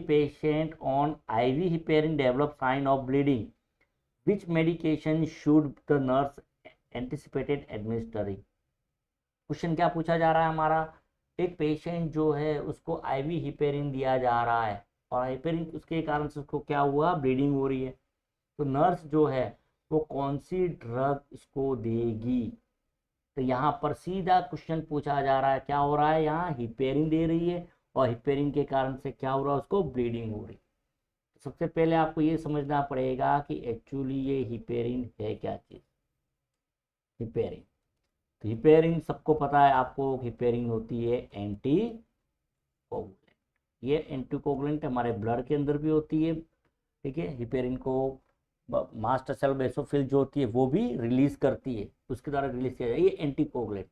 patient on IV heparin develop sign of bleeding, which medication should the nurse anticipated administering? Question क्या पूछा जा रहा है हमारा, एक पेशेंट जो है उसको IV हेपेरिन दिया जा रहा है और हेपेरिन उसके कारण से उसको क्या हुआ, ब्लीडिंग हो रही है, तो नर्स जो है वो कौन सी ड्रग इसको देगी? तो यहाँ पर सीधा क्वेश्चन पूछा जा रहा है, क्या हो रहा है, यहाँ हेपेरिन दे रही है और हेपेरिन के कारण से क्या हो रहा है, उसको ब्लीडिंग हो रही है। तो सबसे पहले आपको ये समझना पड़ेगा कि एक्चुअली ये हेपेरिन है क्या चीज़। हेपेरिन, तो हेपेरिन सबको पता है आपको, हेपेरिन होती है एंटी कोगुलेंट। ये एंटी कोगुलेंट हमारे ब्लड के अंदर भी होती है, ठीक है। हेपेरिन को मास्टर सेल बेसोफिल जो होती है वो भी रिलीज करती है, उसके द्वारा रिलीज किया जाए, ये एंटी कोगुलेंट।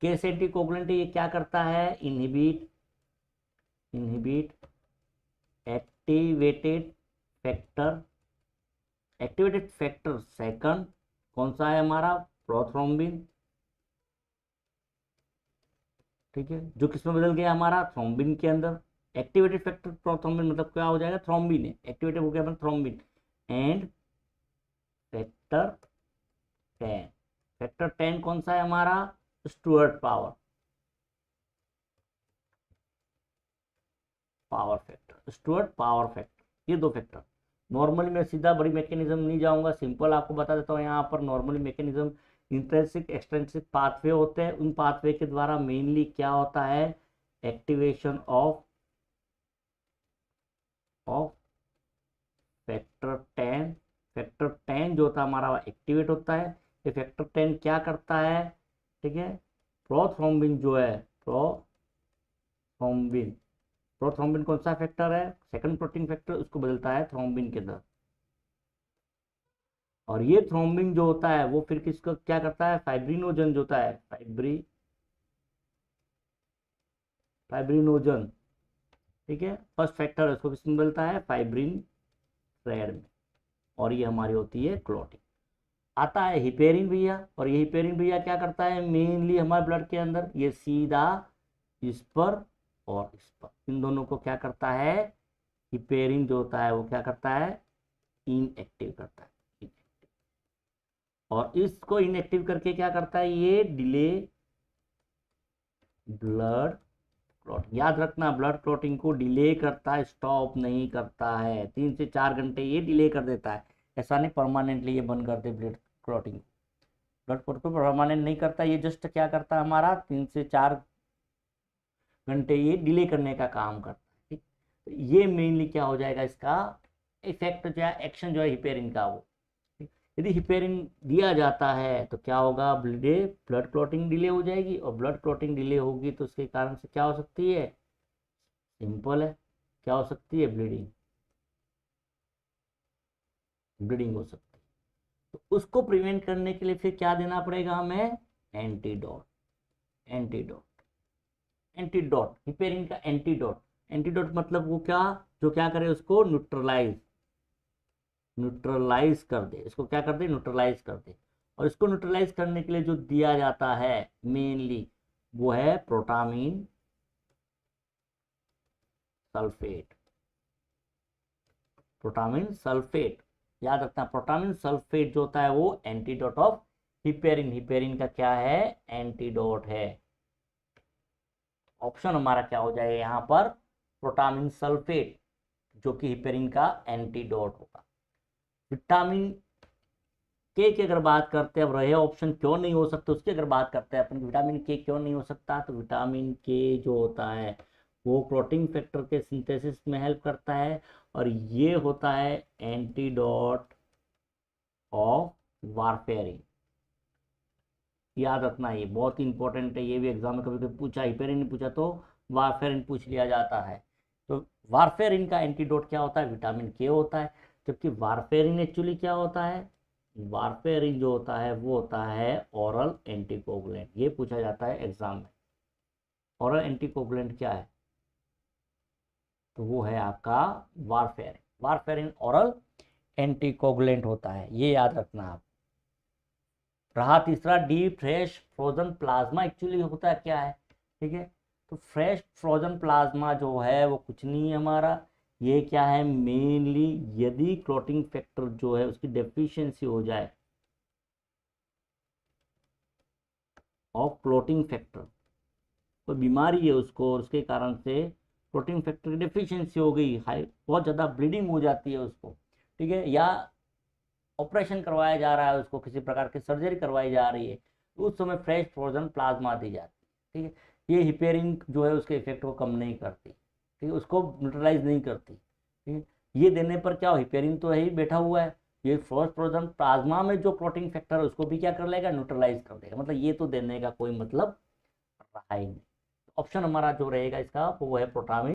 कैसे एंटी कोगुलेंट है, ये क्या करता है, इनहिबिट एक्टिवेटेड फैक्टर सेकंड कौन सा है हमारा, प्रोथ्रोम्बिन, ठीक है, जो किसमें बदल गया हमारा, थ्रोम्बिन के अंदर। एक्टिवेटेड फैक्टर प्रोथ्रोम्बिन मतलब क्या हो जाएगा, थ्रोम्बिन है, एक्टिवेटेड हो गया अपना थ्रोम्बिन। एंड फैक्टर 10 कौन सा है हमारा, Stuart power factor, Stuart power factor, ये दो फैक्टर। नॉर्मली मैं सीधा बड़ी मैकेनिज्म नहीं जाऊंगा, सिंपल आपको बता देता हूँ। यहाँ पर normally mechanism intrinsic extrinsic pathway होते हैं, उन पाथवे के द्वारा मेनली क्या होता है, एक्टिवेशन ऑफ फैक्टर 10 जो होता है हमारा एक्टिवेट होता है। ये फैक्टर 10 क्या करता है, ठीक है, प्रोथ्रोम्बिन जो है, प्रोथ्रोम्बिन कौन सा फैक्टर है, सेकंड प्रोटीन फैक्टर, उसको बदलता है थ्रोम्बिन के अंदर। और ये थ्रोम्बिन जो होता है वो फिर किसको क्या करता है, फाइब्रिनोजन जो होता है, फाइब्रिनोजन, ठीक है, फर्स्ट फैक्टर है, उसको किसमें बदलता है, फाइब्रिन थ्रेड में। और ये हमारी होती है क्लॉटिंग। आता है हिपेरिन भैया, और ये हिपेरिन भैया क्या करता है, मेनली हमारे ब्लड के अंदर ये सीधा इस पर और इस पर, इन दोनों को क्या करता है, हिपेरिन जो होता है वो क्या करता है, इनएक्टिव करता है, और इसको इनएक्टिव करके क्या करता है, ये डिले ब्लड क्लॉटिंग। याद रखना, ब्लड क्लॉटिंग को डिले करता है, स्टॉप नहीं करता है, 3 से 4 घंटे ये डिले कर देता है, ऐसा नहीं परमानेंटली ये बंद कर दे ब्लड क्लॉटिंग। ब्लड क्लॉट को परमानेंट नहीं करता, ये जस्ट क्या करता है हमारा, 3 से 4 घंटे ये डिले करने का काम करता है, ठीक। तो ये मेनली क्या हो जाएगा, इसका इफेक्ट जो है, एक्शन जो है हिपेरिन का वो, ठीक। यदि हिपेरिन दिया जाता है तो क्या होगा, ब्लड क्लॉटिंग डिले हो जाएगी, और ब्लड क्लॉटिंग डिले होगी तो उसके कारण से क्या हो सकती है, सिंपल है, क्या हो सकती है, ब्लीडिंग हो सकती है। तो उसको प्रिवेंट करने के लिए फिर क्या देना पड़ेगा हमें, एंटीडोट हिपेरिन का एंटीडोट मतलब वो क्या, जो क्या करे, उसको न्यूट्रलाइज कर दे, इसको क्या कर दे, न्यूट्रलाइज कर दे। और इसको न्यूट्रलाइज करने के लिए जो दिया जाता है मेनली वो है प्रोटामीन सल्फेट। याद रखना, प्रोटामीन सल्फेट जो होता है वो एंटीडोट ऑफ हिपेरिन का क्या है, एंटीडोट है। ऑप्शन हमारा क्या हो जाएगा यहाँ पर, प्रोटामीन सल्फेट, जो कि हिपेरिन का एंटीडोट होगा। विटामिन के की अगर बात करते हैं, अब रहे ऑप्शन क्यों नहीं हो सकते उसकी अगर बात करते हैं अपन, विटामिन के क्यों नहीं हो सकता, तो विटामिन के जो होता है वो क्लॉटिंग फैक्टर के सिंथेसिस में हेल्प करता है, और ये होता है एंटीडोट ऑफ वारफेरिन। याद रखना, ये बहुत ही इंपॉर्टेंट है, ये भी एग्जाम में कभी कभी पूछा, हिपेरिन नहीं पूछा तो वारफेरिन पूछ लिया जाता है। तो वारफेरिन का एंटीडोट क्या होता है, विटामिन के होता है। जबकि वारफेरिन एक्चुअली क्या होता है, वारफेरिन जो होता है वो होता है ओरल एंटीकोगुलेंट, ये पूछा जाता है एग्जाम में। ओरल एंटीकोगुलेंट क्या है, तो वो है आपका वारफेरिन ओरल एंटीकोगुलेंट होता है, ये याद रखना आप। रहा तीसरा, deep fresh frozen plasma actually होता क्या है, ठीक है। तो फ्रेश फ्रोजन प्लाज्मा जो है वो कुछ नहीं है हमारा, ये क्या है, मेनली यदि क्लॉटिंग फैक्टर जो है उसकी डेफिशिएंसी हो जाए, ऑफ क्लॉटिंग फैक्टर, कोई बीमारी है उसको और उसके कारण से क्लॉटिंग फैक्टर की डेफिशिएंसी हो गई, हाई बहुत ज़्यादा ब्लीडिंग हो जाती है उसको, ठीक है, या ऑपरेशन करवाया जा रहा है उसको, किसी प्रकार की सर्जरी करवाई जा रही है, तो उस समय फ्रेश फ्रोजन प्लाज्मा दी जाती है, ठीक है। ये हिपेरिन जो है उसके इफेक्ट को कम नहीं करती, ठीक है, उसको न्यूट्रलाइज नहीं करती, ठीक है। ये देने पर क्या हो, हिपेरिन तो है ही बैठा हुआ है, ये फ्रेश फ्रोजन प्लाज्मा में जो क्लॉटिंग फैक्टर है उसको भी क्या कर लेगा, न्यूट्रलाइज कर देगा, मतलब ये तो देने का कोई मतलब रहा ही नहीं। ऑप्शन हमारा जो रहेगा इसका वो है प्रोटामिन